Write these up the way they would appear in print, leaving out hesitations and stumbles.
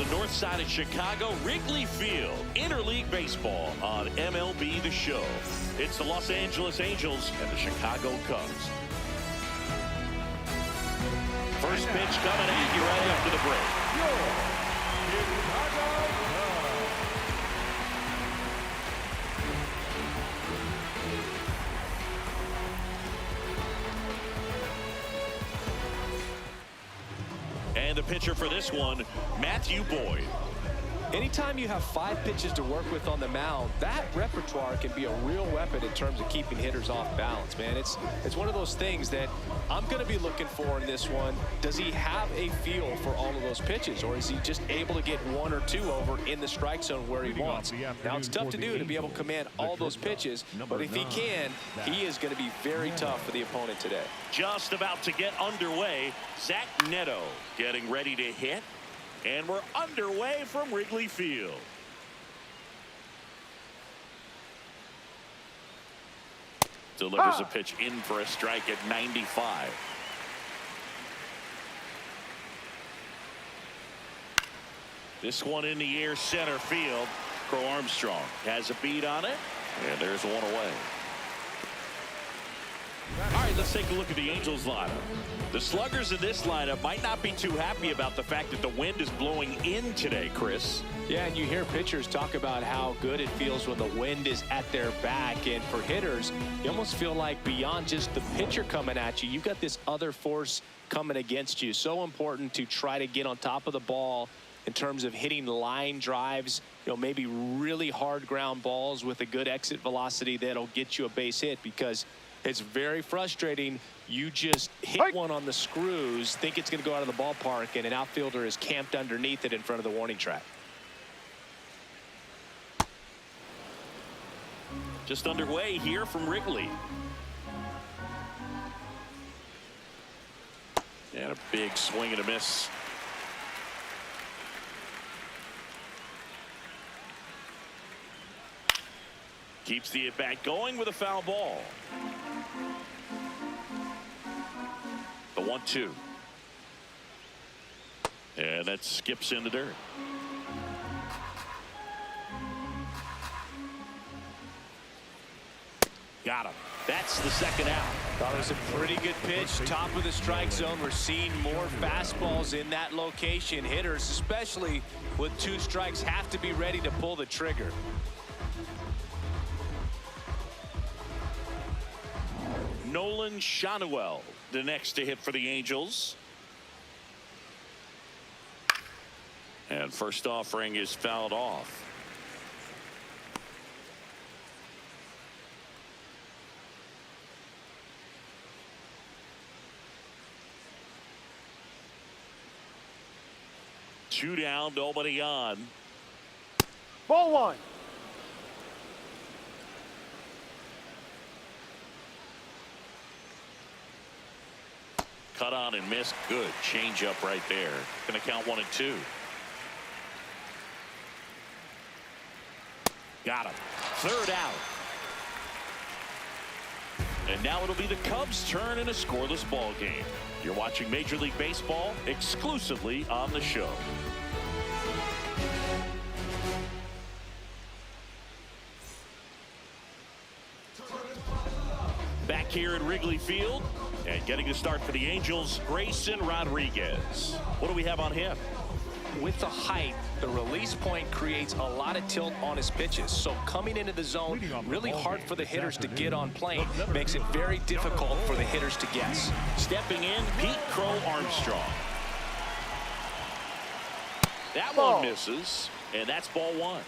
the north side of Chicago, Wrigley Field, interleague baseball on MLB The Show. It's the Los Angeles Angels and the Chicago Cubs. First pitch coming at you right after the break. And the pitcher for this one, Matthew Boyd. Anytime you have 5 pitches to work with on the mound, that repertoire can be a real weapon in terms of keeping hitters off balance, man. It's one of those things that I'm going to be looking for in this one. Does he have a feel for all of those pitches, or is he just able to get 1 or 2 over in the strike zone where he wants? Now, it's tough to do to be able to command all those pitches, but if he can, he is going to be very tough for the opponent today. Just about to get underway, Zach Neto getting ready to hit. And we're underway from Wrigley Field. Delivers a pitch in for a strike at 95. This one in the air, center field. Crow Armstrong has a beat on it, and there's one away. All right, let's take a look at the Angels lineup. The sluggers in this lineup might not be too happy about the fact that the wind is blowing in today, Chris. Yeah, and you hear pitchers talk about how good it feels when the wind is at their back. And for hitters, you almost feel like beyond just the pitcher coming at you, you've got this other force coming against you. So important to try to get on top of the ball in terms of hitting line drives, maybe really hard ground balls with a good exit velocity that'll get you a base hit, because it's very frustrating. You just hit one on the screws, think it's going to go out of the ballpark, and an outfielder is camped underneath it in front of the warning track. Just underway here from Wrigley. And a big swing and a miss. Keeps the at-bat going with a foul ball. The 1-2. And that skips in the dirt. Got him. That's the second out. That was a pretty good pitch. Top of the strike zone. We're seeing more fastballs in that location. Hitters, especially with 2 strikes, have to be ready to pull the trigger. Nolan Schanuel, the next to hit for the Angels. And first offering is fouled off. Two down, nobody on. Ball 1. Cut on and miss. Good change up right there. Going to count 1-2. Got him. Third out. And now it'll be the Cubs' turn in a scoreless ball game. You're watching Major League Baseball exclusively on the show. Back here at Wrigley Field, and getting to start for the Angels, Grayson Rodriguez. What do we have on him? With the height, the release point creates a lot of tilt on his pitches. So coming into the zone, really hard for the hitters to get on plane. Makes it very difficult for the hitters to guess. Stepping in, Pete Crow Armstrong. That Ball. one misses, and that's ball 1.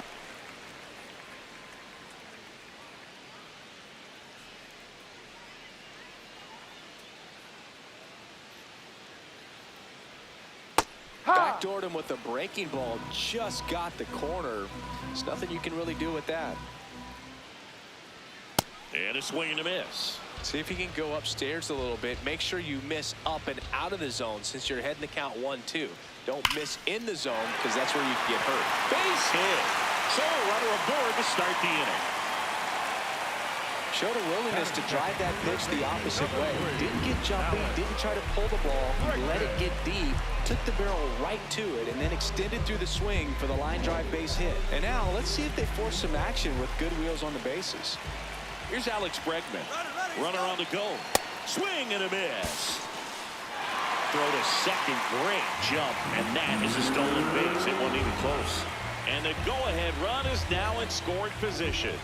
Backdoored him with the breaking ball, just got the corner. There's nothing you can really do with that. And a swing and a miss. See if he can go upstairs a little bit. Make sure you miss up and out of the zone since you're heading to count 1-2. Don't miss in the zone, because that's where you can get hurt. Base hit. So a runner aboard to start the inning. Showed a willingness to drive that pitch the opposite way. Didn't get jumpy, didn't try to pull the ball, let it get deep, took the barrel right to it, and then extended through the swing for the line drive base hit. And now let's see if they force some action with good wheels on the bases. Here's Alex Bregman. Runner on the go. Swing and a miss. Throw to second. Great jump. And that is a stolen base. It wasn't even close. And the go-ahead run is now in scoring position.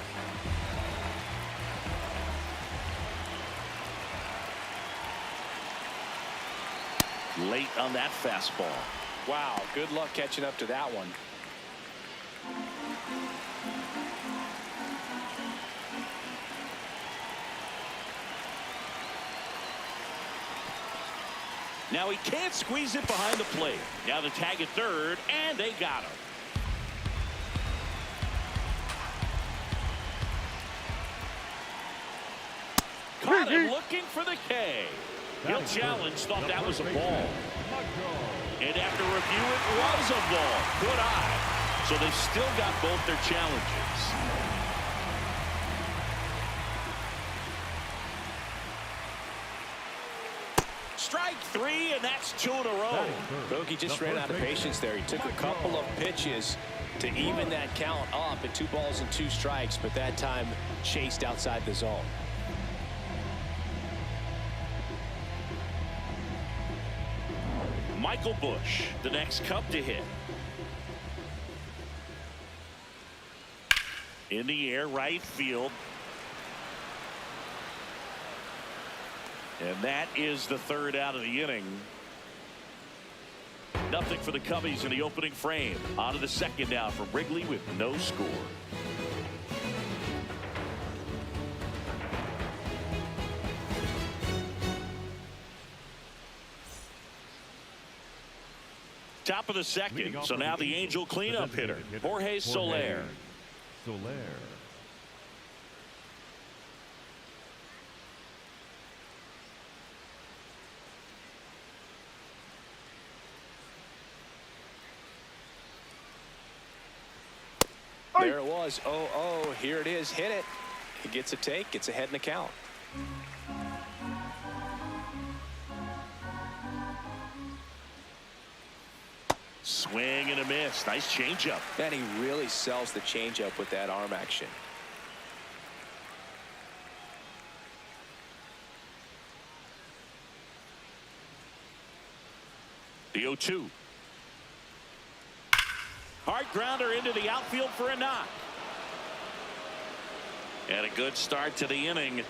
Late on that fastball. Wow, good luck catching up to that one. Now he can't squeeze it behind the plate. Now the tag at third, and they got him. Caught him looking for the K. He'll challenge, thought that was a ball. And after review, it was a ball. Good eye. So they've still got both their challenges. Strike three, and that's 2 in a row. Bogey just ran out of patience there. He took a couple of pitches to even that count up at 2 balls and 2 strikes, but that time chased outside the zone. Michael Busch, the next Cub to hit. In the air, right field. And that is the 3rd out of the inning. Nothing for the Cubbies in the opening frame. On to the 2nd now from Wrigley with no score. Top of the 2nd, so now the Angel cleanup hitter, Jorge Soler. There it was. 0-0. Here it is. Hit it. He gets a take. Gets ahead in the count. Swing and a miss. Nice changeup. And he really sells the changeup with that arm action. The 0-2. Hard grounder into the outfield for a knock. And a good start to the inning.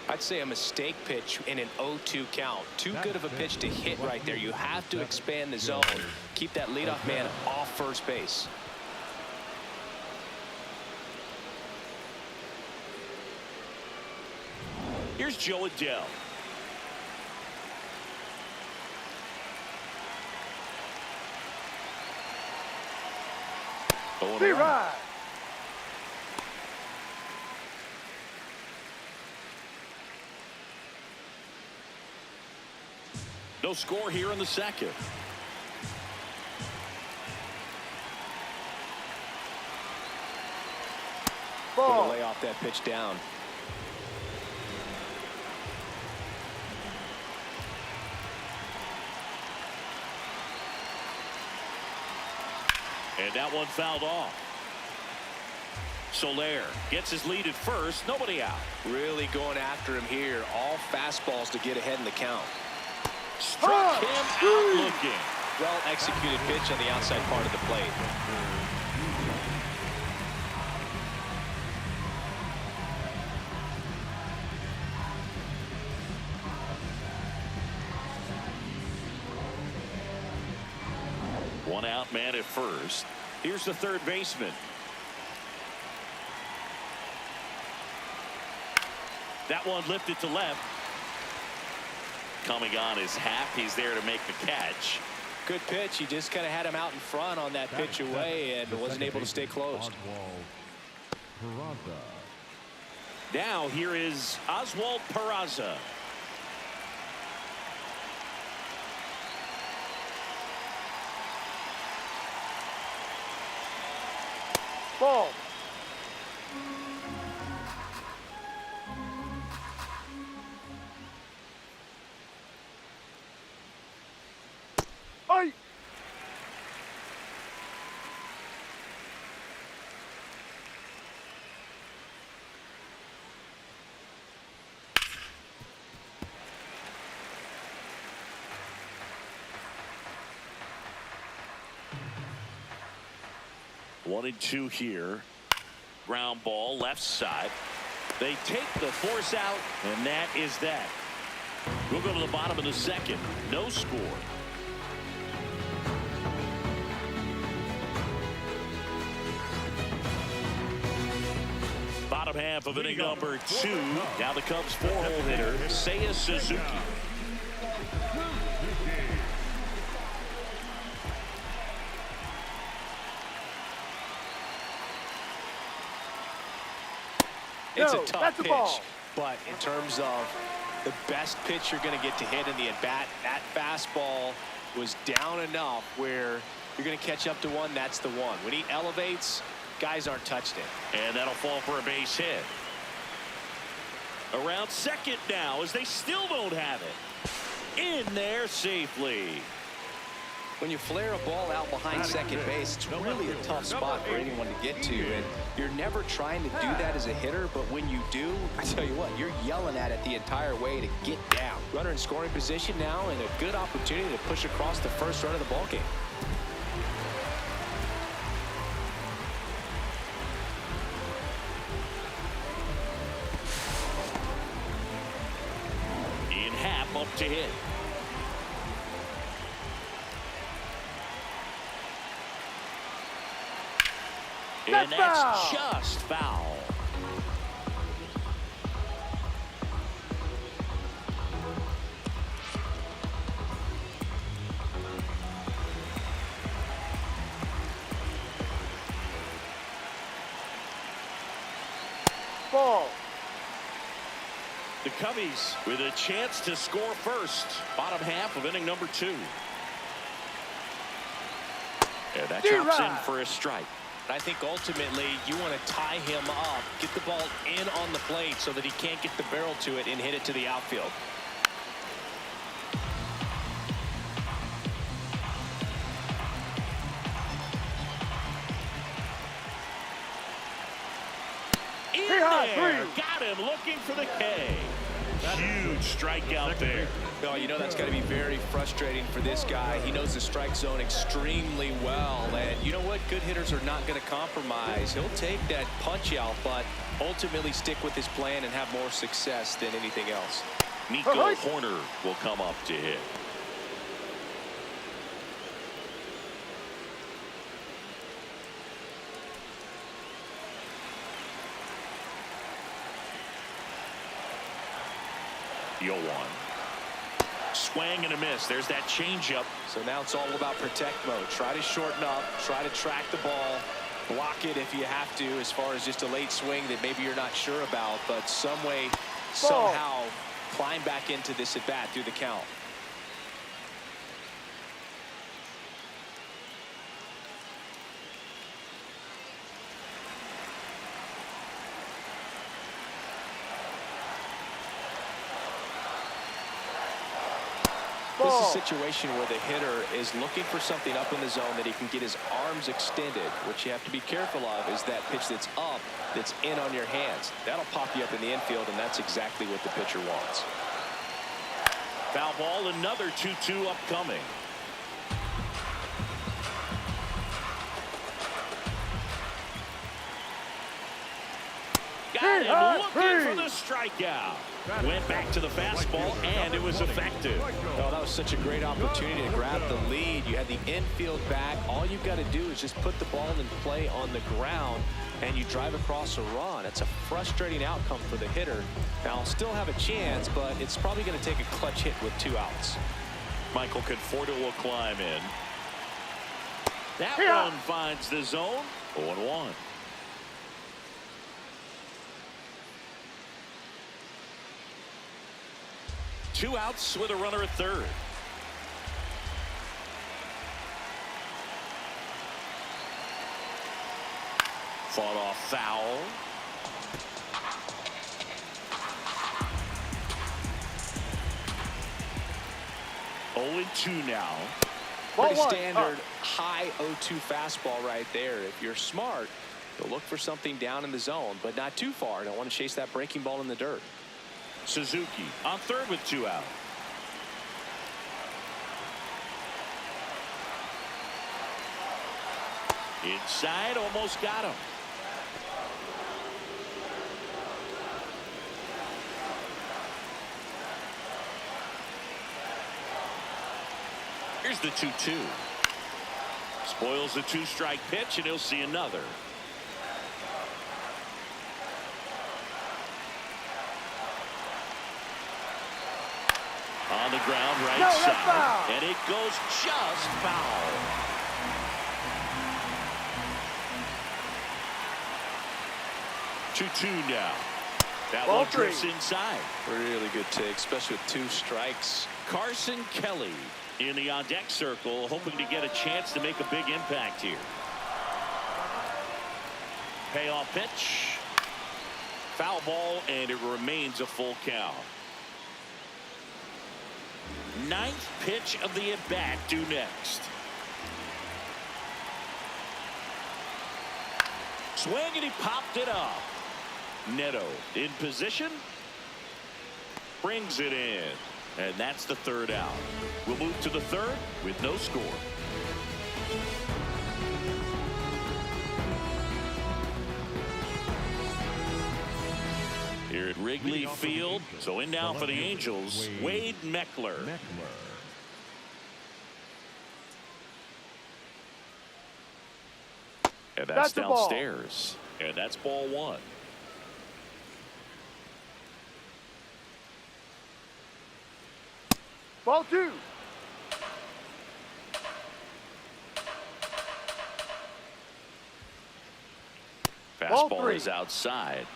I'd say a mistake pitch in an 0-2 count. Too good of a pitch to hit right there. You have to expand the zone. Keep that leadoff man off first base. Here's Joe Adell. Be right. No score here in the 2nd. Going Ball. to lay off that pitch down. And that one fouled off. Soler gets his lead at first. Nobody out. Really going after him here. All fastballs to get ahead in the count. Struck him out looking. Well executed pitch on the outside part of the plate. One out man at first. Here's the 3rd baseman. That one lifted to left. Coming on is Happ. He's there to make the catch. Good pitch. He just kind of had him out in front on that pitch away and wasn't able to stay closed. Now here is Oswald Peraza. Ball. 1-2 here. Ground ball left side. They take the force out, and that is that. We'll go to the bottom of the second. No score. Bottom half of inning number 2. Now the Cubs 4-hole hitter, Seiya Suzuki. It's a tough pitch, but in terms of the best pitch you're going to get to hit in the at-bat, that fastball was down enough where you're going to catch up to one. That's the one. When he elevates, guys aren't touched it. And that'll fall for a base hit. Around second now as they still don't have it. In there safely. When you flare a ball out behind second base, it's really a tough spot for anyone to get to, and you're never trying to do that as a hitter, but when you do, I tell you what, you're yelling at it the entire way to get down. Runner in scoring position now, and a good opportunity to push across the first run of the ballgame. Ian Happ up to hit. And that's just foul. Ball. The Cubbies with a chance to score first. Bottom half of inning number 2. And that drops in for a strike. I think ultimately you want to tie him up, get the ball in on the plate so that he can't get the barrel to it and hit it to the outfield. In there, got him looking for the K. Huge strikeout there. Oh, you know that's got to be very frustrating for this guy. He knows the strike zone extremely well, and you know what? Good hitters are not going to compromise. He'll take that punch out, but ultimately stick with his plan and have more success than anything else. Nico Hoerner will come up to hit. Yoan. Swing and a miss. There's that changeup. So now it's all about protect mode. Try to shorten up, try to track the ball, block it if you have to, as far as just a late swing that maybe you're not sure about, but some way, somehow climb back into this at bat through the count. This is a situation where the hitter is looking for something up in the zone that he can get his arms extended. What you have to be careful of is that pitch that's up, that's in on your hands. That'll pop you up in the infield, and that's exactly what the pitcher wants. Foul ball, another 2-2 upcoming. Got him looking for the strikeout. Went back to the fastball, and it was effective. Oh, that was such a great opportunity to grab the lead. You had the infield back. All you've got to do is just put the ball in play on the ground, and you drive across a run. It's a frustrating outcome for the hitter. Now, still have a chance, but it's probably going to take a clutch hit with 2 outs. Michael Conforto will climb in. That one finds the zone. 0-1. Two outs with a runner at third. Fought off foul. Oh, 0-2 now. Pretty standard high 0-2 fastball right there. If you're smart, you'll look for something down in the zone, but not too far. Don't want to chase that breaking ball in the dirt. Suzuki on third with 2 out. Inside, almost got him. Here's the 2-2. Spoils the 2-strike pitch, and he'll see another. On the ground, right side, and it goes just foul. Two now. That one drifts inside. Really good take, especially with 2 strikes. Carson Kelly in the on-deck circle, hoping to get a chance to make a big impact here. Payoff pitch. Foul ball, and it remains a full count. 9th pitch of the at-bat due next. Swing, and he popped it up. Neto in position. Brings it in. And that's the 3rd out. We'll move to the 3rd with no score. Here at Wrigley Field. So in now for the Angels, Wade Meckler. And that's downstairs. And that's ball 1. Ball 2. Fastball is outside.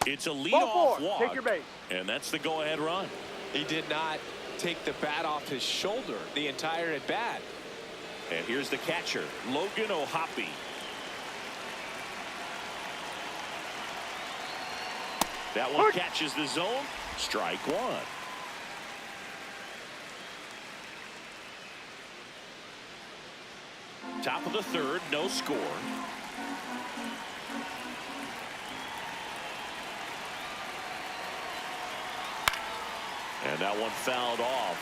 It's a leadoff walk. Take your base. And that's the go-ahead run. He did not take the bat off his shoulder the entire at bat. And here's the catcher, Logan O'Hoppe. That one catches the zone. Strike 1. Top of the 3rd, no score. And that one fouled off.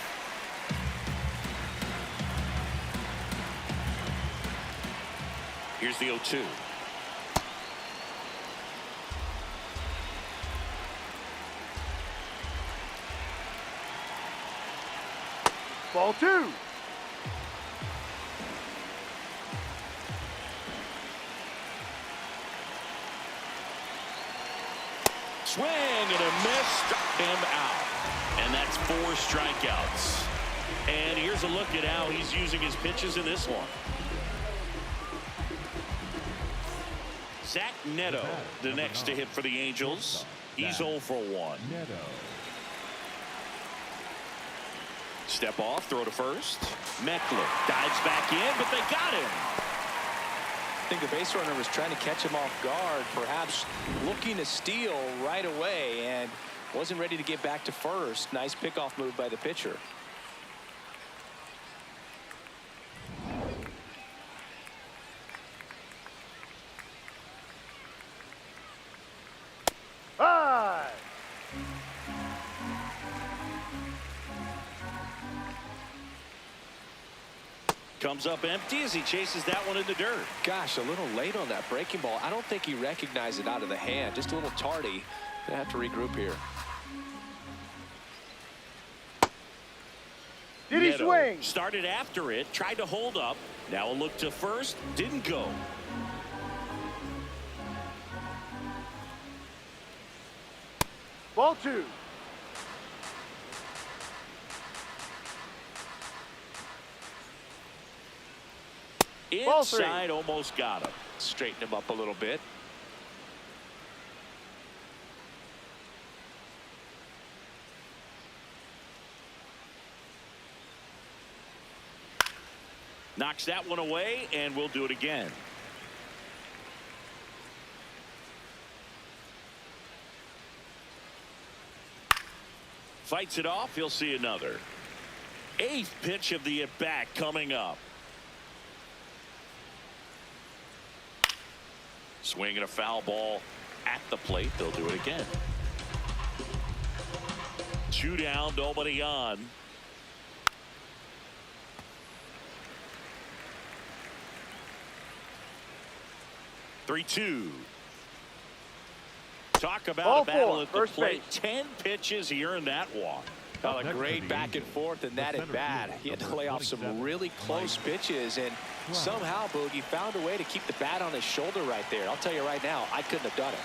Here's the 0-2. Ball 2. Swing and a miss. Struck him out. And that's 4 strikeouts. And here's a look at how he's using his pitches in this one. Zach Neto, the next to hit for the Angels. He's 0 for 1. Step off, throw to first. Meckler dives back in, but they got him. I think the base runner was trying to catch him off guard, perhaps looking to steal right away, and wasn't ready to get back to first. Nice pickoff move by the pitcher. Comes up empty as he chases that one in the dirt. Gosh, a little late on that breaking ball. I don't think he recognized it out of the hand. Just a little tardy. Gonna have to regroup here. Did he swing? Started after it, tried to hold up. Now a look to first, didn't go. Ball 2. Inside, almost got him. Straighten him up a little bit. Knocks that one away, and we'll do it again. Fights it off. He'll see another. 8th pitch of the at-bat coming up. Swinging a foul ball at the plate. They'll do it again. 2 down, nobody on. 3-2. Talk about Ball a battle four, at the first plate. base. 10 pitches, he earned that walk. A great back and forth and that at bat. He had to lay off some really close pitches, and somehow Boogie found a way to keep the bat on his shoulder right there. I'll tell you right now, I couldn't have done it.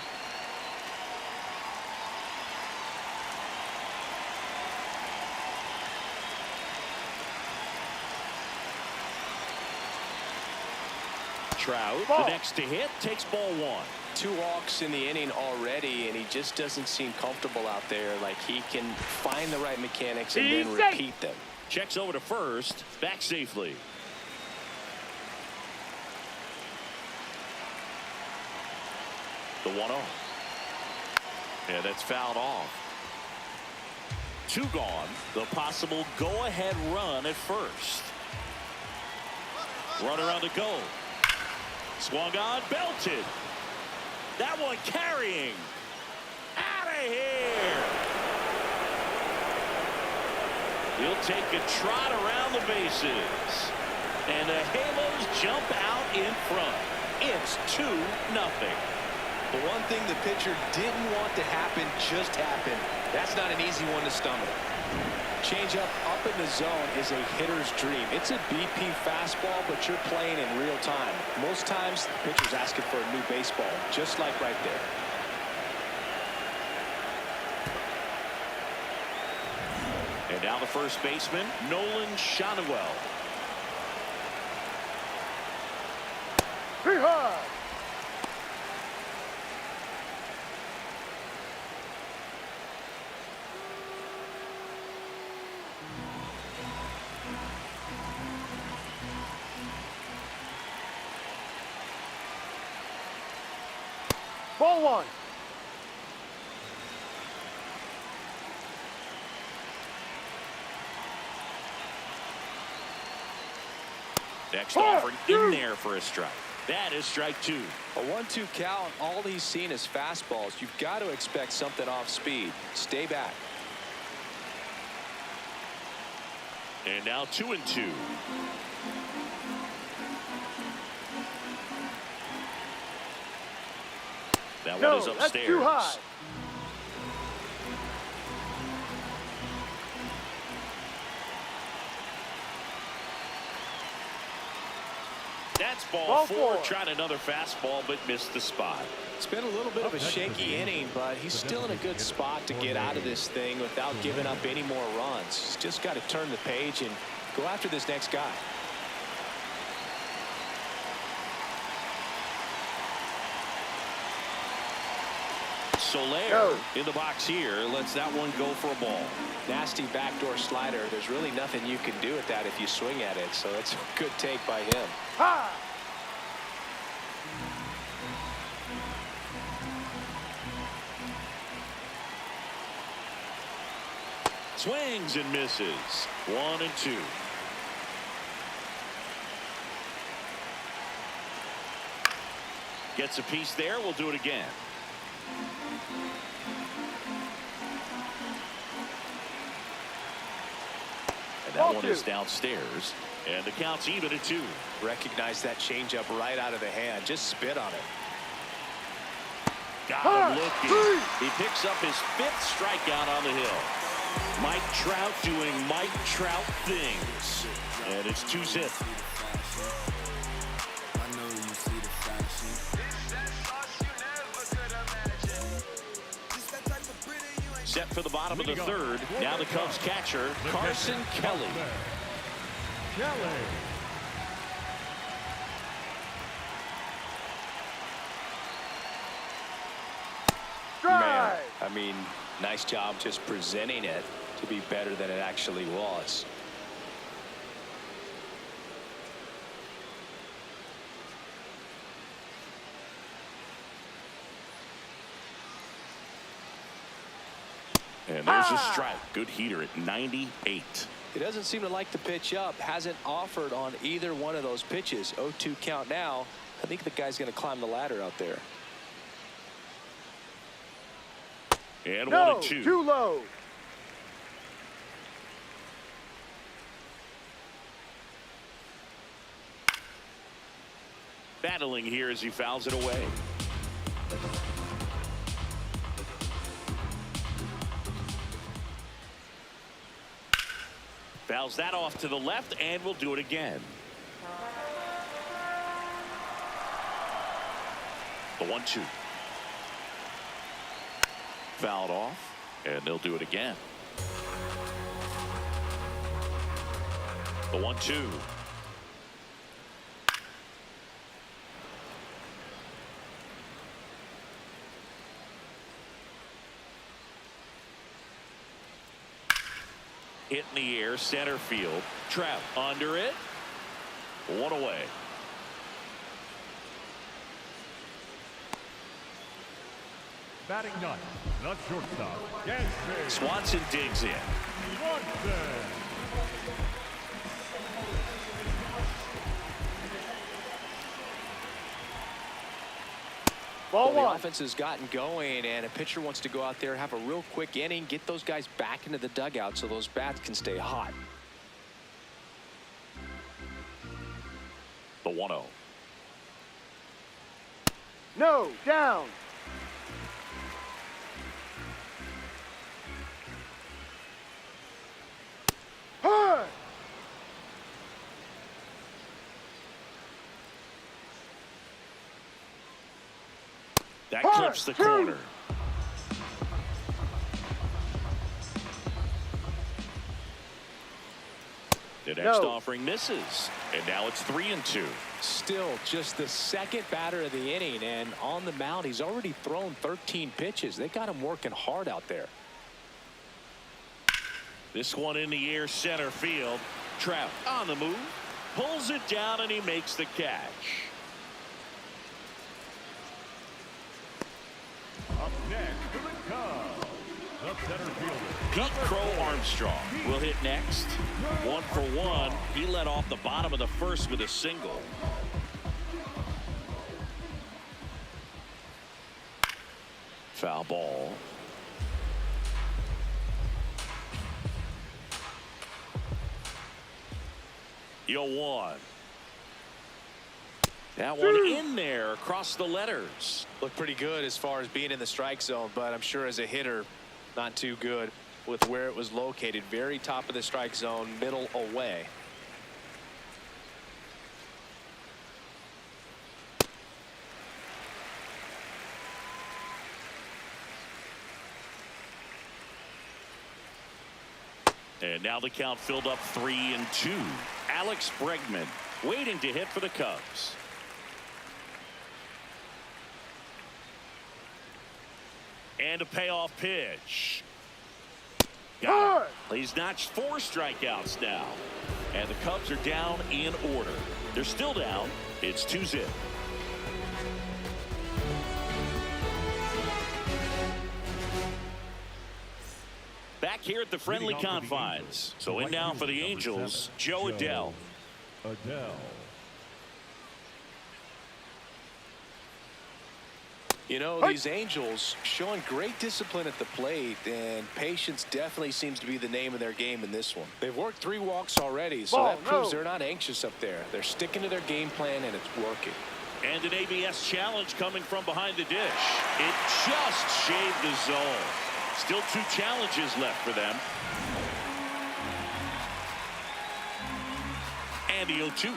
Trout, Ball. the next to hit, takes ball one. 2 walks in the inning already, and he just doesn't seem comfortable out there. Like he can find the right mechanics and then He's safe. repeat them. Checks over to first, back safely. The 1-0. And that's fouled off. 2 gone. The possible go-ahead run at first. Runner on the go. Swung on, belted. That one carrying. Out of here. He'll take a trot around the bases. And the Halos jump out in front. It's 2-0. The one thing the pitcher didn't want to happen just happened. That's not an easy one to stomach. Changeup up in the zone is a hitter's dream. It's a BP fastball, but you're playing in real time. Most times, the pitcher's asking for a new baseball, just like right there. And now the first baseman, Nolan Schanuel. Three high. Ball one. Next Ball offering two. in there for a strike. That is strike 2. A 1-2 count, all he's seen is fastballs. You've got to expect something off speed. Stay back. And now 2-2. That one is No, upstairs. that's too high. That's ball Ball 4. four. Tried another fastball, but missed the spot. It's been a little bit of a shaky inning, but he's still in a good spot to get out of this thing without giving up any more runs. He's just got to turn the page and go after this next guy. Soler Go. in the box here lets that one go for a ball. Nasty backdoor slider. There's really nothing you can do with that if you swing at it, so it's a good take by him. High. Swings and misses. 1-2. Gets a piece there. We'll do it again. And that Ball one two. is downstairs. And the count's even at 2. Recognize that changeup right out of the hand. Just spit on it. Got him looking. He picks up his 5th strikeout on the hill. Mike Trout doing Mike Trout things. And it's 2-zip. Set for the bottom of the 3rd. Now the Cubs catcher, Carson Kelly. Drive. I mean, nice job just presenting it to be better than it actually was. And there's a strike. Good heater at 98. He doesn't seem to like the pitch up. Hasn't offered on either one of those pitches. 0-2 count now. I think the guy's going to climb the ladder out there. And No, 1-2. too low. Battling here as he fouls it away. Fouls that off to the left, and will do it again. The 1-2. Fouled off, and they'll do it again. The 1-2. Hit in the air, center field. Trout under it. One away. Batting ninth, the shortstop, Gansby. Swanson digs in. Swanson. Ball Well, the one. offense has gotten going, and a pitcher wants to go out there, have a real quick inning, get those guys back into the dugout so those bats can stay hot. The 1-0. No, down. Hard. That clips the corner. The next offering misses, and now it's 3-2. Still just the second batter of the inning, and on the mound he's already thrown 13 pitches. They got him working hard out there. This one in the air, center field. Trout on the move, pulls it down, and he makes the catch. Up next to the Cubs, the center fielder. Pete Crow Armstrong will hit next. 1-for-1. He led off the bottom of the first with a single. Foul ball. Yo, 1. That one in there across the letters. Looked pretty good as far as being in the strike zone, but I'm sure as a hitter, not too good with where it was located. Very top of the strike zone, middle away. And now the count filled up 3-2. Alex Bregman waiting to hit for the Cubs. And a payoff pitch. Got it. He's notched 4 strikeouts now. And the Cubs are down in order. They're still down. It's 2-0. Back here at the friendly confines. So in now for the Angels, Joe Adell. You know, these Angels showing great discipline at the plate, and patience definitely seems to be the name of their game in this one. They've worked 3 walks already, so that proves they're not anxious up there. They're sticking to their game plan, and it's working. And an ABS challenge coming from behind the dish. It just shaved the zone. Still 2 challenges left for them. And the 0-2.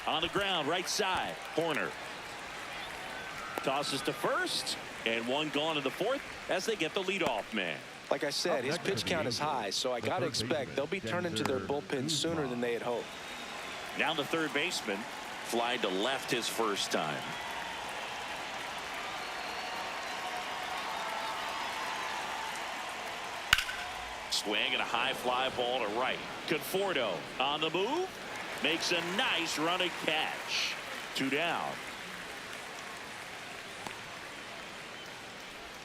On the ground, right side. Horner tosses to first, and 1 gone in the 4th as they get the leadoff man. Like I said, his pitch count is high, so I got to expect they'll be turning to their bullpen sooner than they had hoped. Now the third baseman, fly to left his first time. Swing and a high fly ball to right. Conforto on the move, makes a nice running catch. 2 down.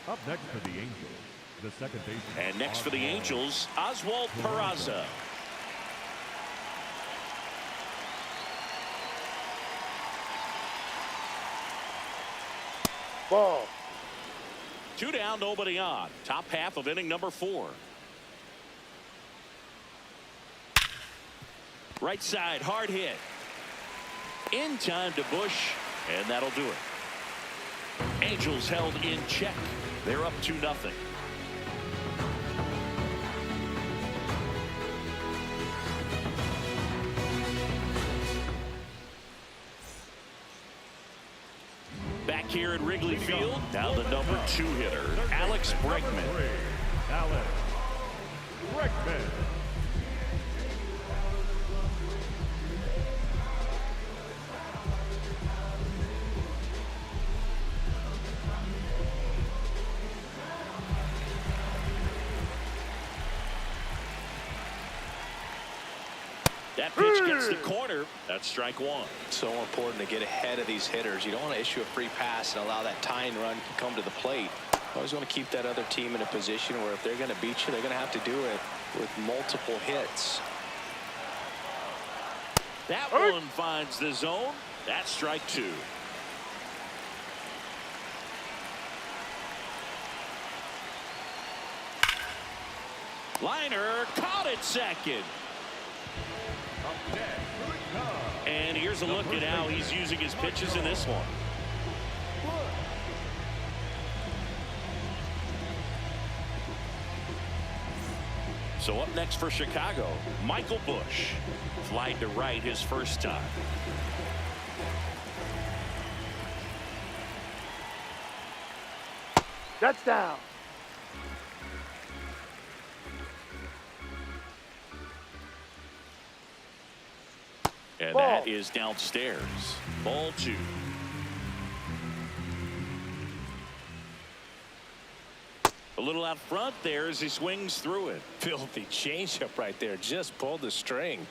Up next for the Angels, the second baseman. And next for the Angels, Oswald Peraza. Ball. 2 down, nobody on. Top half of inning number 4. Right side, hard hit. In time to Bush, and that'll do it. Angels held in check. They're up 2-0. Back here at Wrigley Field, now the number 2 hitter, Alex Bregman. Alex Bregman. That pitch gets the corner. That's strike 1. So important to get ahead of these hitters. You don't want to issue a free pass and allow that tying run to come to the plate. Always want to keep that other team in a position where if they're going to beat you, they're going to have to do it with multiple hits. That one finds the zone. That's strike 2. Liner caught at second. And here's a look at how he's using his pitches in this one. So up next for Chicago, Michael Bush. Flied to right his first time. That's down. And Ball. that is downstairs. Ball 2. A little out front there as he swings through it. Filthy changeup right there. Just pulled the string.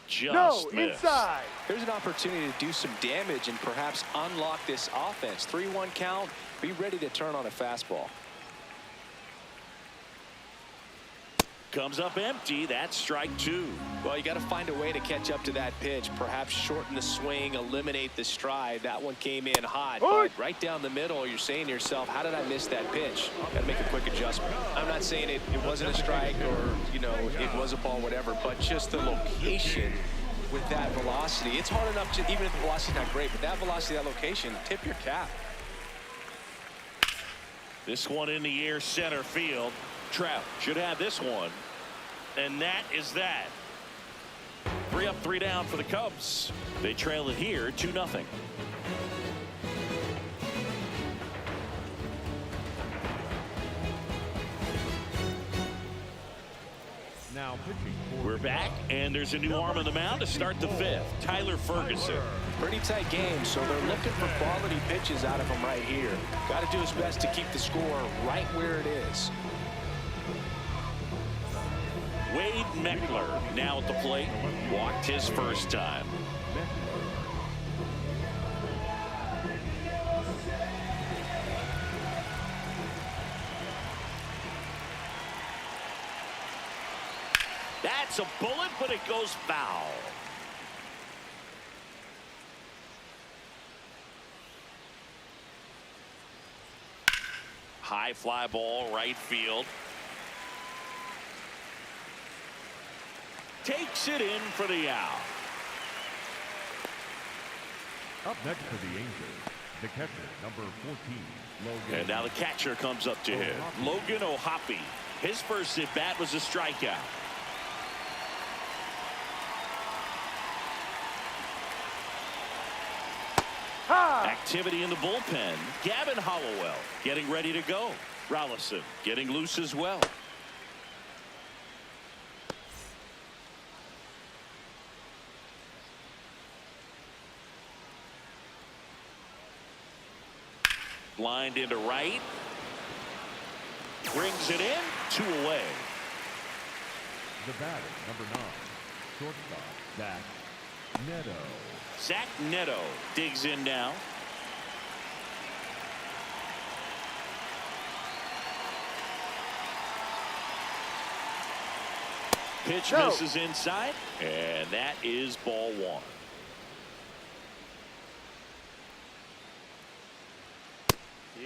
Just missed. Inside. Here's an opportunity to do some damage and perhaps unlock this offense. 3-1 count. Be ready to turn on a fastball. Comes up empty. That's strike 2. Well, you got to find a way to catch up to that pitch. Perhaps shorten the swing, eliminate the stride. That one came in hot, but right down the middle, you're saying to yourself, how did I miss that pitch? Got to make a quick adjustment. I'm not saying it wasn't a strike or, you know, it was a ball, whatever, but just the location with that velocity. It's hard enough to, even if the velocity's not great, but that velocity, that location, tip your cap. This one in the air, center field. Trout should have this one. And that is that. 3 up, 3 down for the Cubs. They trail it here 2-0. Now pitching for We're back, and there's a new arm on the mound to start the 5th. Tyler Ferguson. Pretty tight game, so they're looking for quality pitches out of him right here. Got to do his best to keep the score right where it is. Wade Meckler now at the plate. Walked his first time. That's a bullet, but it goes foul. High fly ball, right field. Takes it in for the out. up next for the Angels, the catcher, number 14, Logan. And now the catcher comes up to him. Logan O'Hoppe. His first at bat was a strikeout. Activity in the bullpen. Gavin Hollowell getting ready to go. Rolison getting loose as well. Lined into right. Brings it in. 2 away. The batter, number 9, shortstop, Zach Neto. Zach Neto digs in now. Pitch misses inside, and that is ball 1.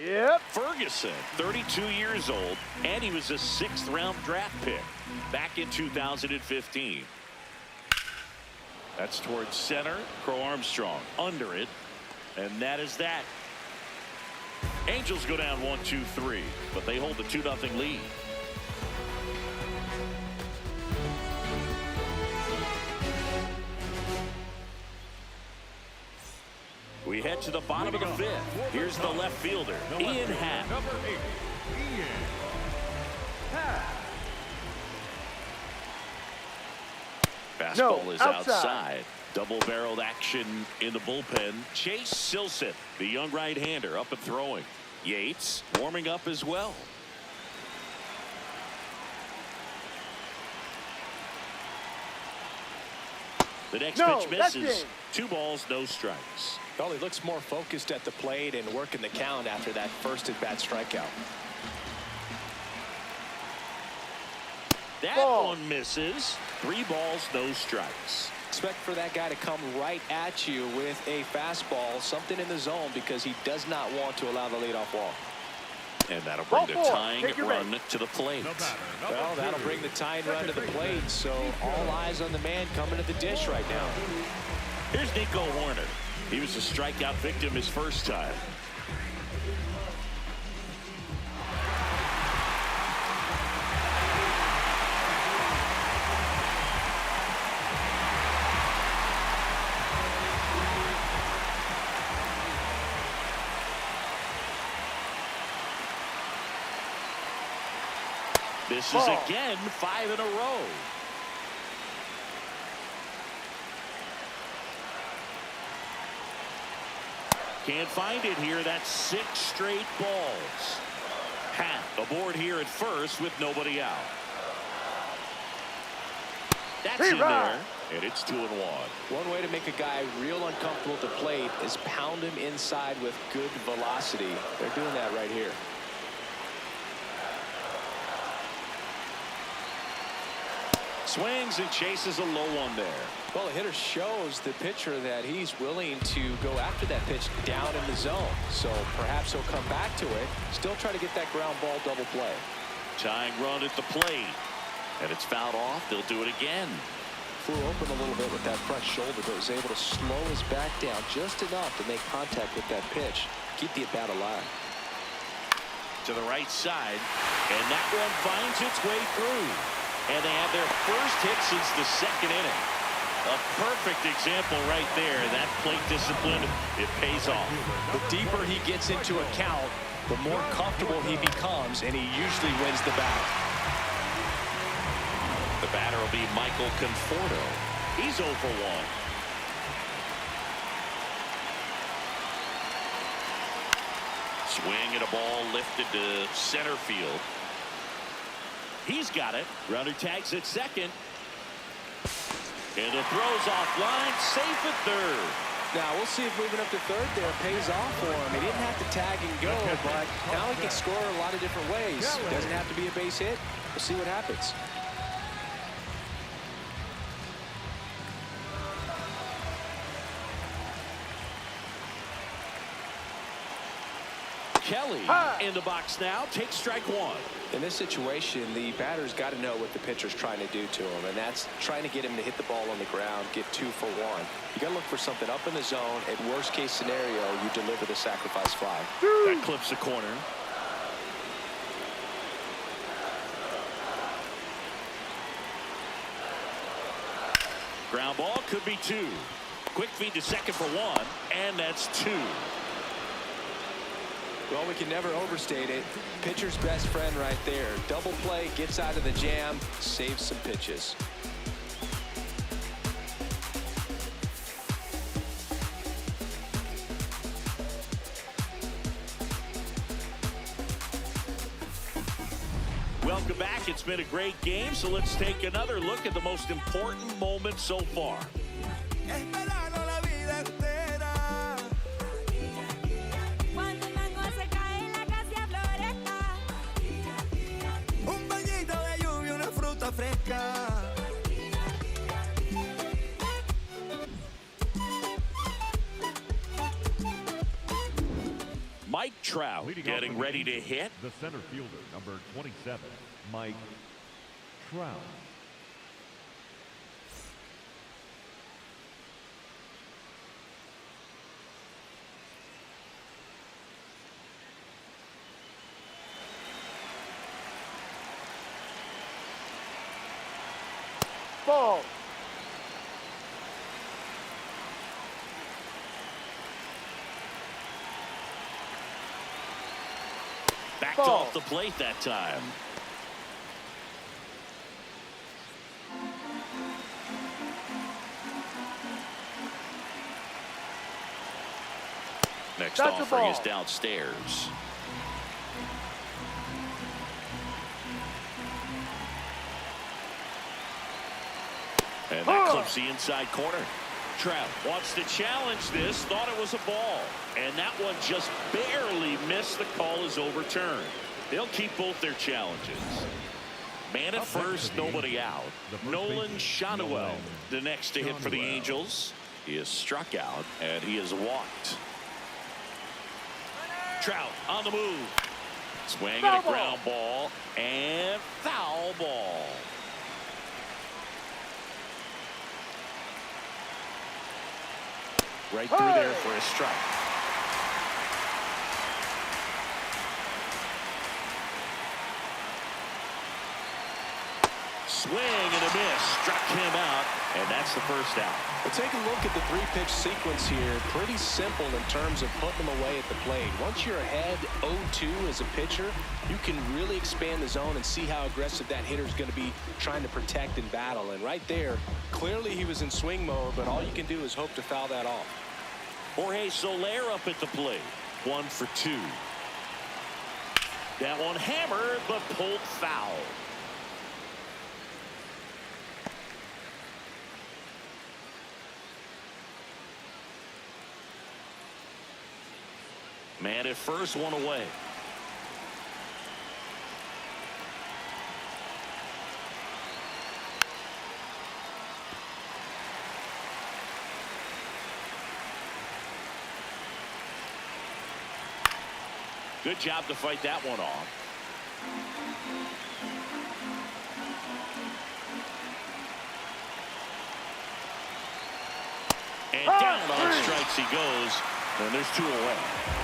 Yep. Ferguson, 32 years old, and he was a 6th-round draft pick back in 2015. That's towards center. Crow Armstrong under it, and that is that. Angels go down 1-2-3, but they hold the 2-0 lead. We head to the bottom of the 5th. Here's the left fielder, Ian Happ. Number 8, Ian Happ. Fastball No, is outside. outside. Double-barreled action in the bullpen. Chase Silseth, the young right-hander, up and throwing. Yates warming up as well. The next pitch that's misses. it. 2 balls, no strikes. Well, he looks more focused at the plate and working the count after that first at-bat strikeout. That Ball. one misses. 3 balls, no strikes. Expect for that guy to come right at you with a fastball, something in the zone, because he does not want to allow the leadoff walk. And that'll bring Ball the 4. tying Take your run base. to the plate. The batter, number Well, that'll 2, bring the tying run to the second plate, baseman, so Nico. all eyes on the man coming to the dish right now. Here's Nico Horner. He was a strikeout victim his first time. This is Ball. again 5 in a row. Can't find it here. That's 6 straight balls. Happ aboard here at first with nobody out. That's in there, and it's 2-1. One way to make a guy real uncomfortable at the plate is pound him inside with good velocity. They're doing that right here. Swings and chases a low one there. Well, the hitter shows the pitcher that he's willing to go after that pitch down in the zone. So perhaps he'll come back to it, still try to get that ground ball double play. Tying run at the plate. And it's fouled off. They'll do it again. Flew open a little bit with that front shoulder, but was able to slow his back down just enough to make contact with that pitch. Keep the at-bat alive. To the right side. And that one finds its way through. And they have their first hit since the 2nd inning. A perfect example right there. That plate discipline, it pays off. The deeper he gets into a count, the more comfortable he becomes, and he usually wins the bat. The batter will be Michael Conforto. He's 0 for 1. Swing and a ball lifted to center field. He's got it. Runner tags at second. And the throw's offline, safe at third. Now, we'll see if moving up to third there pays off for him. He didn't have to tag and go, but now he can score a lot of different ways. Doesn't have to be a base hit. We'll see what happens. Kelly in the box now, takes strike 1. In this situation, the batter's got to know what the pitcher's trying to do to him, and that's trying to get him to hit the ball on the ground, get 2 for 1. You got to look for something up in the zone. At worst case scenario, you deliver the sacrifice fly. That clips the corner. Ground ball could be 2. Quick feed to second for 1, and that's 2. Well, we can never overstate it. Pitcher's best friend right there. Double play, gets out of the jam, saves some pitches. Welcome back. It's been a great game, so let's take another look at the most important moment so far. Cuando el mango se cae, la acacia florezca. Un bañito de lluvia, una fruta fresca. Mike Trout Leading off getting for the ready to Angels, hit. The center fielder, number 27, Mike Trout. Ball. Backed Ball. off the plate that time. Next That's a offering is ball. downstairs. And that clips the inside corner. Trout wants to challenge this, thought it was a ball. And that one just barely missed. The call is overturned. They'll keep both their challenges. Man at first, nobody out. Nolan Schanuel, the next to hit for the Angels. He is struck out, and he is walked. Trout on the move. Swing and a ground ball, and foul ball. Right through there for a strike. Swing and a miss. Struck him out, and that's the first out. Well, take a look at the three-pitch sequence here. Pretty simple in terms of putting them away at the plate. Once you're ahead 0-2 as a pitcher, you can really expand the zone and see how aggressive that hitter is going to be trying to protect and battle. And right there, clearly he was in swing mode, but all you can do is hope to foul that off. Jorge Soler up at the plate. 1 for 2. That one hammered, but pulled foul. Man at first, one away. Good job to fight that one off. And down on strikes he goes. And there's 2 away.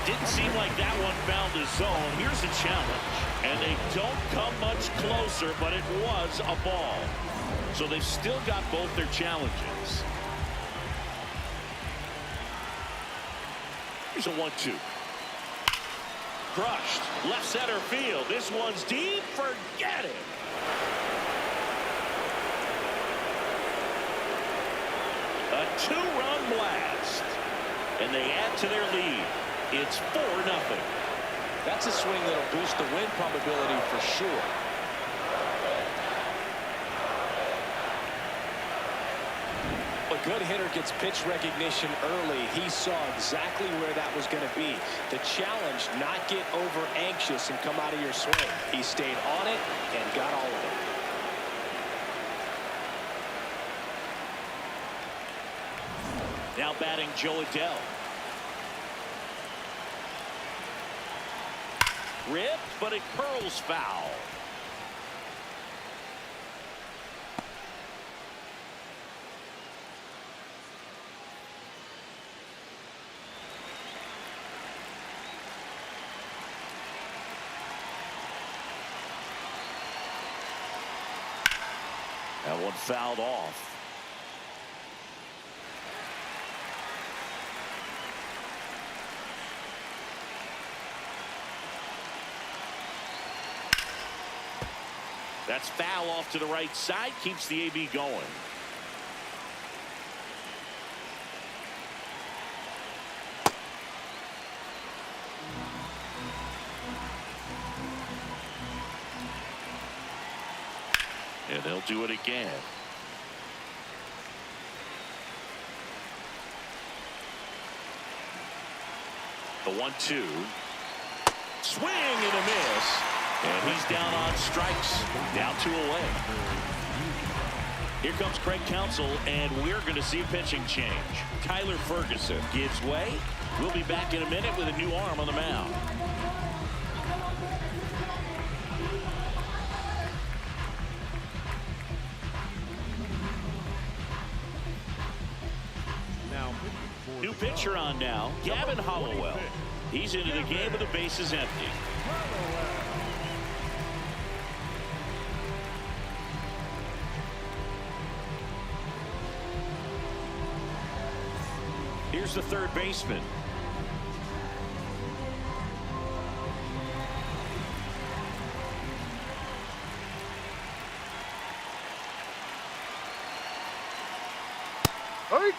Didn't seem like that one found his zone. Here's a challenge. And they don't come much closer, but it was a ball. So they've still got both their challenges. Here's a 1-2. Crushed. Left center field. This one's deep. Forget it. A 2-run blast. And they add to their lead. It's 4-0. That's a swing that'll boost the win probability for sure. A good hitter gets pitch recognition early. He saw exactly where that was going to be. The challenge, not get over anxious and come out of your swing. He stayed on it and got all of it. Now batting Joe Adell. Ripped, but it curls foul. That one fouled off. That's foul off to the right side. Keeps the AB going. And they'll do it again. The 1-2. Swing and a miss. And he's down on strikes. Down 2 away. Here comes Craig Counsell, and we're going to see a pitching change. Tyler Ferguson gives way. We'll be back in a minute with a new arm on the mound. pitcher on now, Gavin Hollowell. He's into the game with the bases empty. Here's the third baseman. Hey!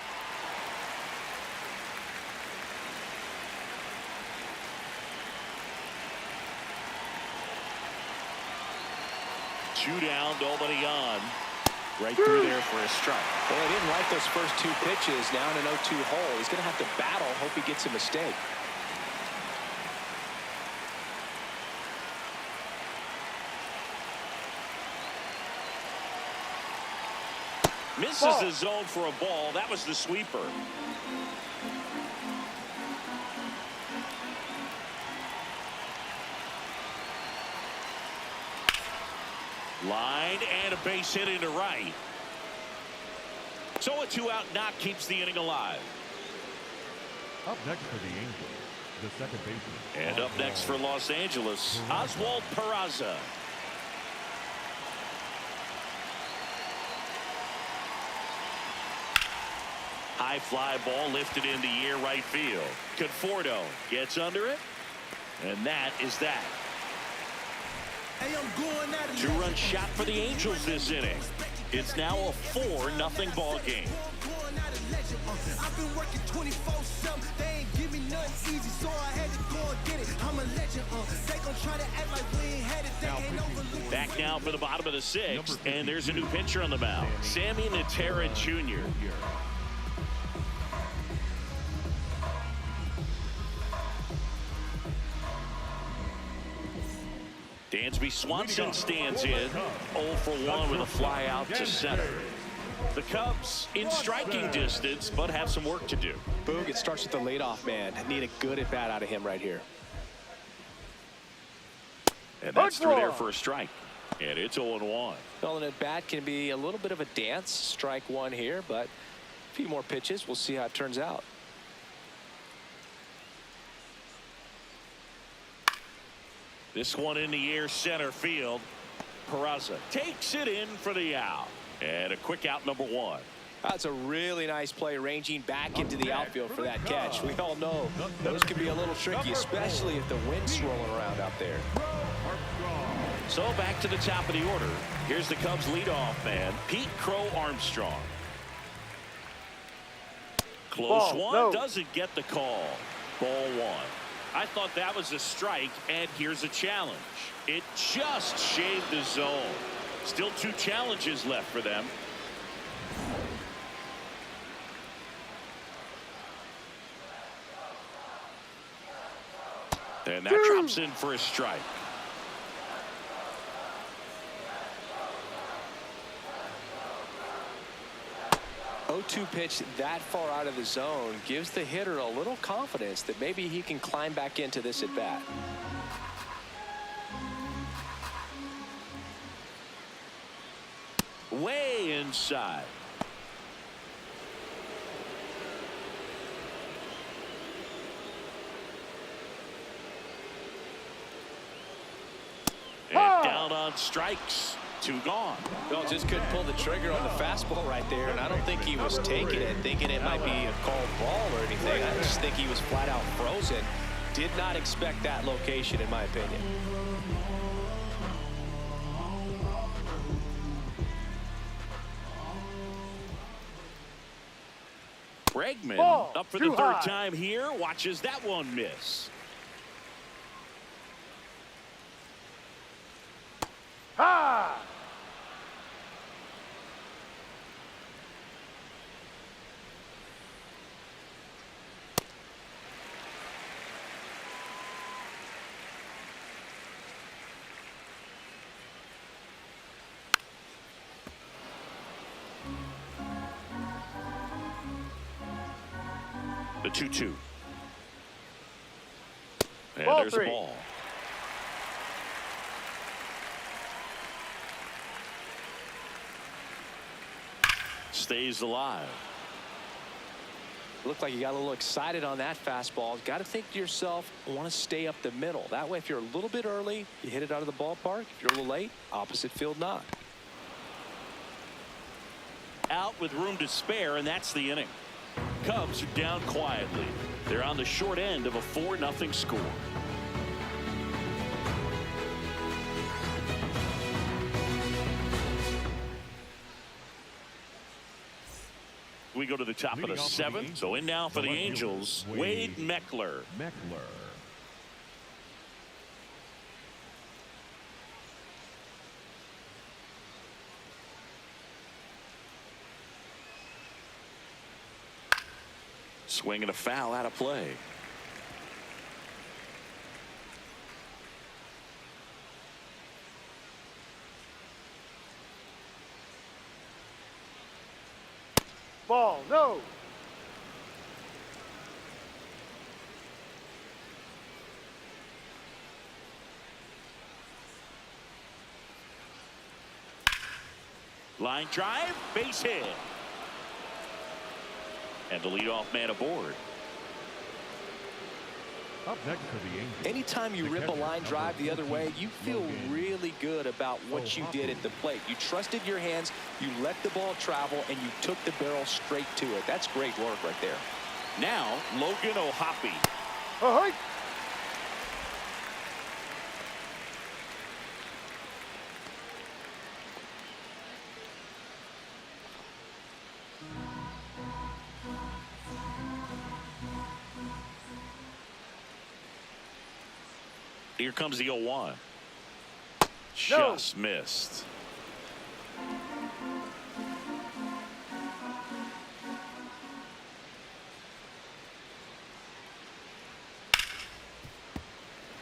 Two down, nobody on. Right through there for a strike. Well, he didn't like those first two pitches. Now in an 0-2 hole. He's going to have to battle. Hope he gets a mistake. Misses the zone for a ball. That was the sweeper. Line and a base hit into right. So a 2-out knock keeps the inning alive. Up next for the Angels, the second baseman. And up next for Los Angeles, Oswald Peraza. High fly ball lifted in the air right field. Conforto gets under it. And that is that. Two-run shot for the Angels this inning. It's now a 4-0 ball game. I've been working 24/7. They ain't give me nothing easy, so I had to go and get it. I'm a legend. They gon' try to act like we ain't had it. They ain't overlooked. Back now for the bottom of the sixth, and there's a new pitcher on the mound, Sammy Natera Jr. Dansby Swanson stands in 0 for 1 with a fly out to center. The Cubs in striking distance, but have some work to do. Boog, it starts with the leadoff man. Need a good at bat out of him right here. And that's through there for a strike. And it's 0-1. Well, an at bat can be a little bit of a dance. Strike one here, but a few more pitches. We'll see how it turns out. This one in the air center field. Peraza takes it in for the out. And a quick out, number 1. That's a really nice play, ranging back into the outfield for that catch. We all know those can be a little tricky, especially if the wind's swirling around out there. So back to the top of the order. Here's the Cubs leadoff man, Pete Crow Armstrong. Close one, doesn't get the call. Ball 1. I thought that was a strike, and here's a challenge. It just shaved the zone. Still 2 challenges left for them. And that drops in for a strike. O2 pitch that far out of the zone gives the hitter a little confidence that maybe he can climb back into this at bat. Way inside. And down on strikes. 2 gone. Well, just couldn't pull the trigger on the fastball right there, and I don't think he was taking it, thinking it might be a called ball or anything. I just think he was flat out frozen. Did not expect that location, in my opinion. Bregman up for the third time here. Watches that one miss. Ha! The 2-2. And Ball there's 3. a ball. Stays alive. Looked like you got a little excited on that fastball. Got to think to yourself, I want to stay up the middle. That way, if you're a little bit early, you hit it out of the ballpark. If you're a little late, opposite field knock. Out with room to spare, and that's the inning. Cubs are down quietly. They're on the short end of a 4-0 score. We go to the top of the 7th. So in now for the Angels, Wade Meckler. Swing and a foul out of play. Ball, no. Line drive, base hit. And the leadoff man aboard. Up next for the Angels. Anytime you rip a line drive the other way, you feel really good about what you did at the plate. You trusted your hands, you let the ball travel, and you took the barrel straight to it. That's great work right there. Now, Logan O'Hoppe. Ahoy. Here comes the 0-1. Just missed.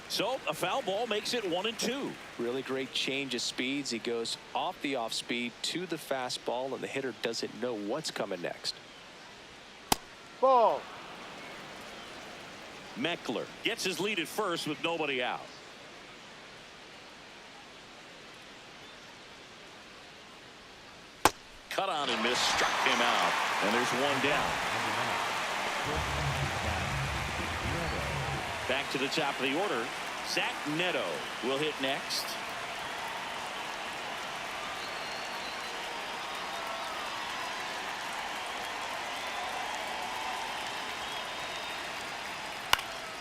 So a foul ball makes it 1-2. Really great change of speeds. He goes off the off speed to the fastball, and the hitter doesn't know what's coming next. Ball. Meckler gets his lead at first with nobody out. Cut on and miss, struck him out, and there's one down. Back to the top of the order. Zach Neto will hit next.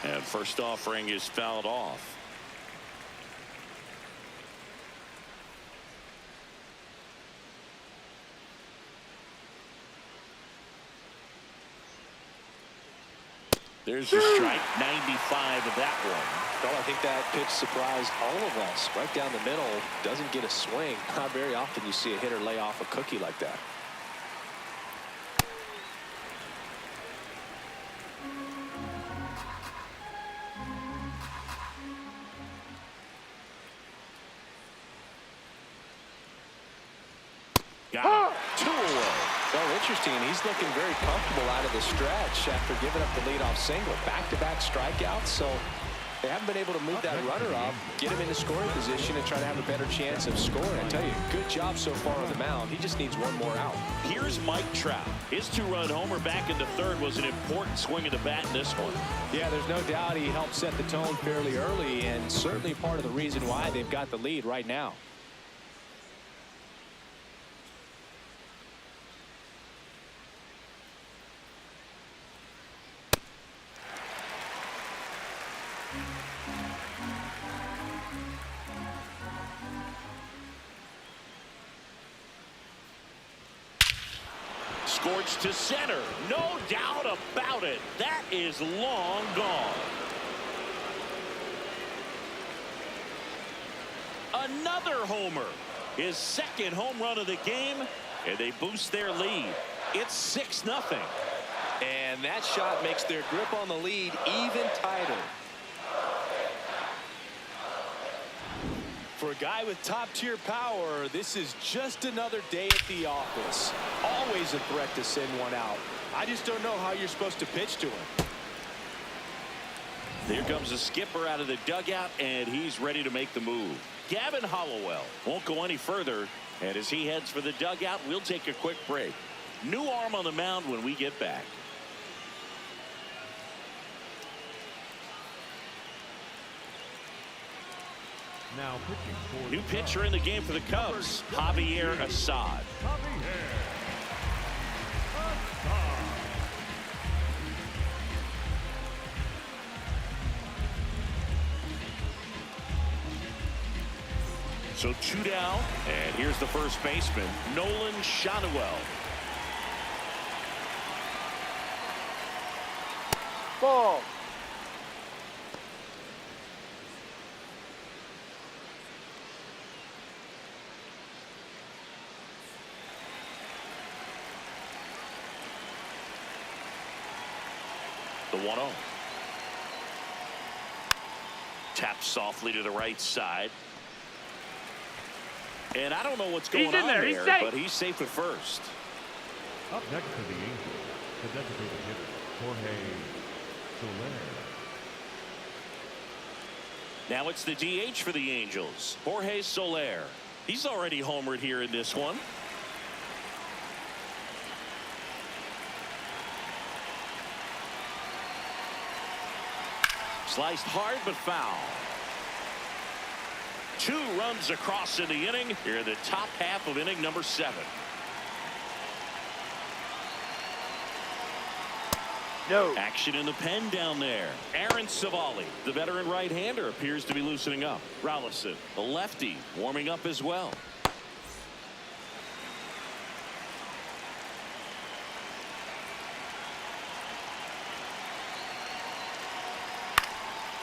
And first offering is fouled off. There's the strike. 95 of that one. Well, I think that pitch surprised all of us. Right down the middle, doesn't get a swing. Not very often you see a hitter lay off a cookie like that. Got it. 2 away. Well, interesting. He's looking very comfortable out of the stretch after giving up the leadoff single. Back-to-back strikeouts, so they haven't been able to move that runner up, get him into scoring position, and try to have a better chance of scoring. I tell you, good job so far on the mound. He just needs one more out. Here's Mike Trout. His 2-run homer back in the 3rd was an important swing of the bat in this one. Yeah, there's no doubt he helped set the tone fairly early, and certainly part of the reason why they've got the lead right now. Scorched to center. No doubt about it. That is long gone. Another homer. His 2nd home run of the game, and they boost their lead. It's 6-0. And that shot makes their grip on the lead even tighter. For a guy with top-tier power, this is just another day at the office. Always a threat to send one out. I just don't know how you're supposed to pitch to him. Here comes the skipper out of the dugout, and he's ready to make the move. Gavin Hollowell won't go any further, and as he heads for the dugout, we'll take a quick break. New arm on the mound when we get back. Now pitching for New the pitcher in the game for the Cubs, Javier Assad. Javier Assad. So 2 down, and here's the first baseman, Nolan Schanuel. Ball. The 1-0. Taps softly to the right side. And I don't know what's going on there. He's safe. but he's safe at first. Up next for the Angels, the designated hitter, Jorge Soler. Now it's the DH for the Angels, Jorge Soler. He's already homered here in this one. Sliced hard but foul. 2 runs across in the inning here in the top half of inning number 7. No. Action in the pen down there. Aaron Savali, the veteran right-hander, appears to be loosening up. Rolison, the lefty, warming up as well.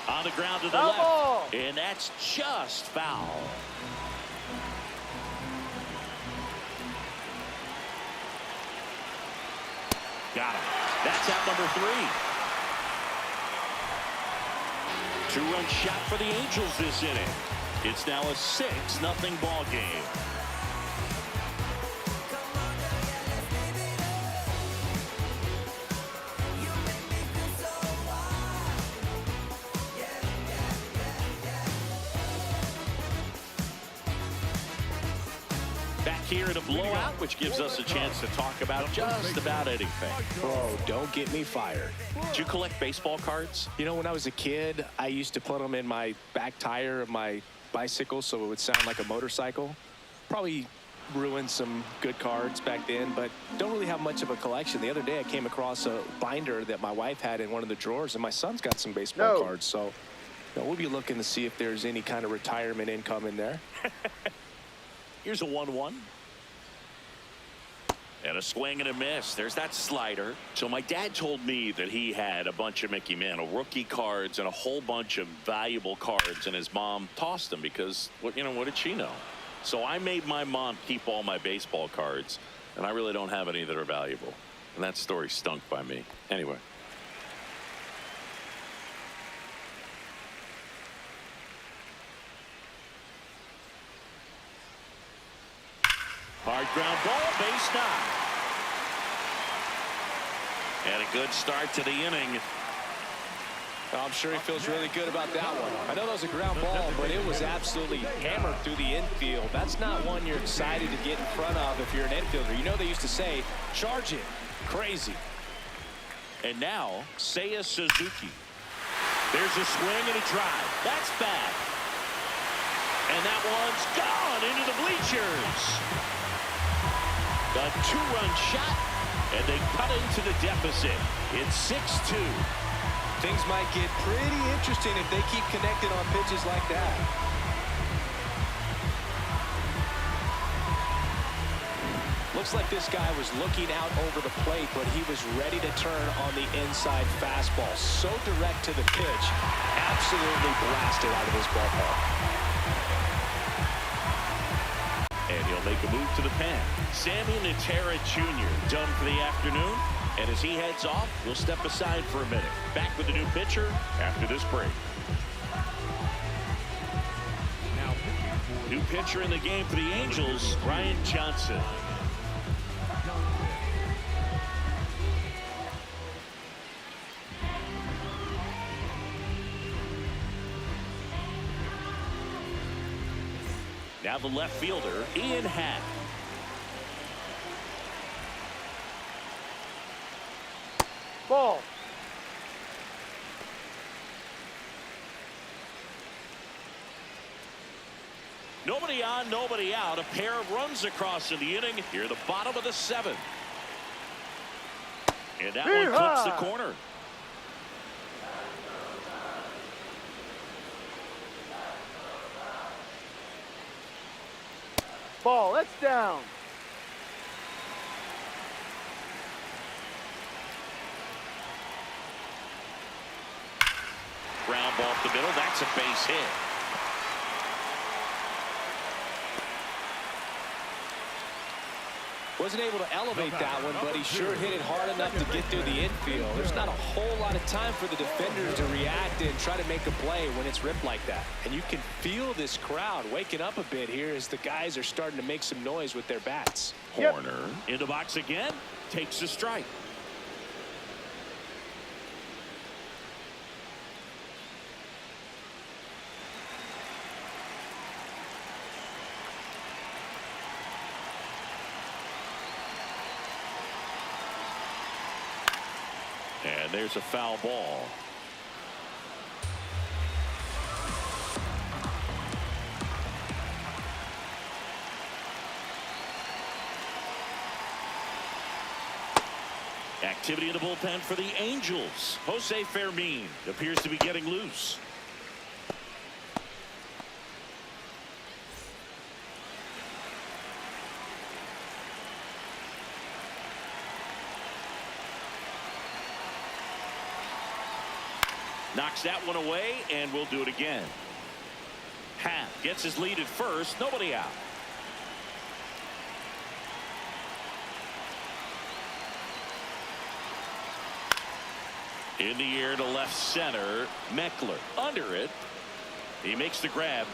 On the ground to the Foul left. ball. And that's just foul. Got him. That's out number 3. 2-run shot for the Angels this inning. It's now a 6-0 ball game. Back here in a blowout, which gives us a chance to talk about just about anything. Bro, don't get me fired. Do you collect baseball cards? You know, when I was a kid, I used to put them in my back tire of my bicycle so it would sound like a motorcycle. Probably ruined some good cards back then, but don't really have much of a collection. The other day I came across a binder that my wife had in one of the drawers, and my son's got some baseball No. cards. So we'll be looking to see if there's any kind of retirement income in there. Here's a 1-1. And a swing and a miss. There's that slider. So my dad told me that he had a bunch of Mickey Mantle rookie cards and a whole bunch of valuable cards, and his mom tossed them because, what did she know? So I made my mom keep all my baseball cards, and I really don't have any that are valuable. And that story stunk by me. Anyway. Hard ground ball, base knock. And a good start to the inning. I'm sure he feels really good about that one. I know that was a ground ball, but it was absolutely hammered through the infield. That's not one you're excited to get in front of if you're an infielder. You know they used to say, charge it. Crazy. And now, Seiya Suzuki. There's a swing and a drive. That's bad. And that one's gone into the bleachers. A 2-run shot, and they cut into the deficit. It's 6-2. Things might get pretty interesting if they keep connected on pitches like that. Looks like this guy was looking out over the plate, but he was ready to turn on the inside fastball. So direct to the pitch. Absolutely blasted out of this ballpark. And he'll make a move to the pen. Sammy Natera Jr. done for the afternoon. And as he heads off, we'll step aside for a minute. Back with the new pitcher after this break. Now pitching for New pitcher in the game for the Angels, Ryan Johnson. Now the left fielder, Ian Happ. Ball. Nobody on, nobody out. A pair of runs across in the inning. Here, the bottom of the 7th. And that one clips the corner. Ball, that's down. Ground ball up the middle. That's a base hit. Wasn't able to elevate that one, but he sure hit it hard enough to get through the infield. There's not a whole lot of time for the defenders to react and try to make a play when it's ripped like that. And you can feel this crowd waking up a bit here as the guys are starting to make some noise with their bats. Horner in the box again. Takes a strike. And there's a foul ball. Activity in the bullpen for the Angels. Jose Fermin appears to be getting loose. Knocks that one away, and we'll do it again. Happ gets his lead at first. Nobody out. In the air to left center. Meckler under it. He makes the grab.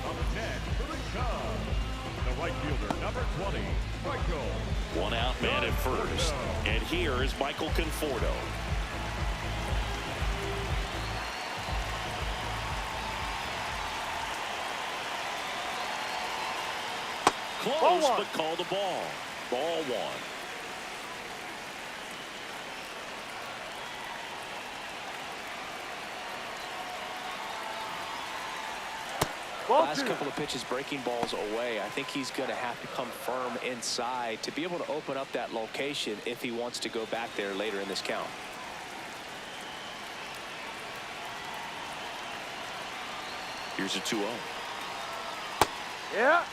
On the deck for the Cubs, the right fielder, number 20, Michael. One out man at first. And here is Michael Conforto. Close, but called the ball. Ball 1. Last couple of pitches breaking balls away. I think he's going to have to come firm inside to be able to open up that location if he wants to go back there later in this count. Here's a 2-0. Yeah.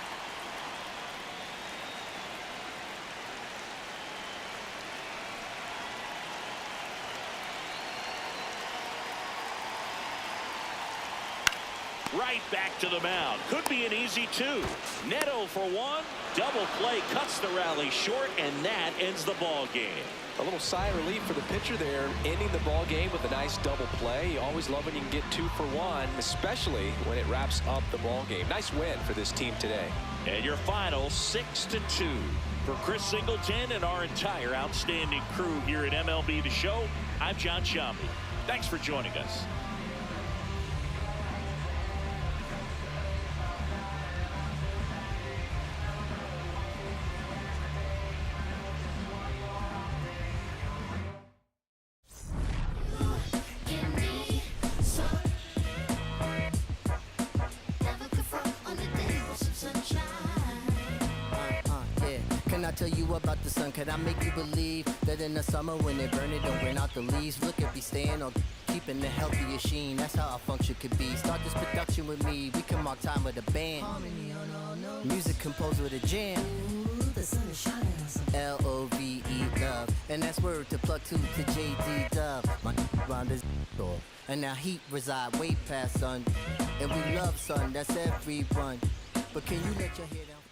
Right back to the mound. Could be an easy 2. Neto for 1. Double play cuts the rally short, and that ends the ball game. A little sigh of relief for the pitcher there, ending the ball game with a nice double play. You always love when you can get 2 for 1, especially when it wraps up the ball game. Nice win for this team today. And your final 6-2. For Chris Singleton and our entire outstanding crew here at MLB The Show, I'm John Sciambi. Thanks for joining us. Can I tell you about the sun? Can I make you believe that in the summer when they burn it, don't burn out the leaves? Look at me staying on keeping the healthiest sheen. That's how our function could be. Start this production with me. We can mark time with a band. Music composed with a jam. L-O-V-E, love. And that's word to plug to J.D. Dub. My round is off. And now heat reside way past sun. And we love sun, that's everyone. But can you let your hair down?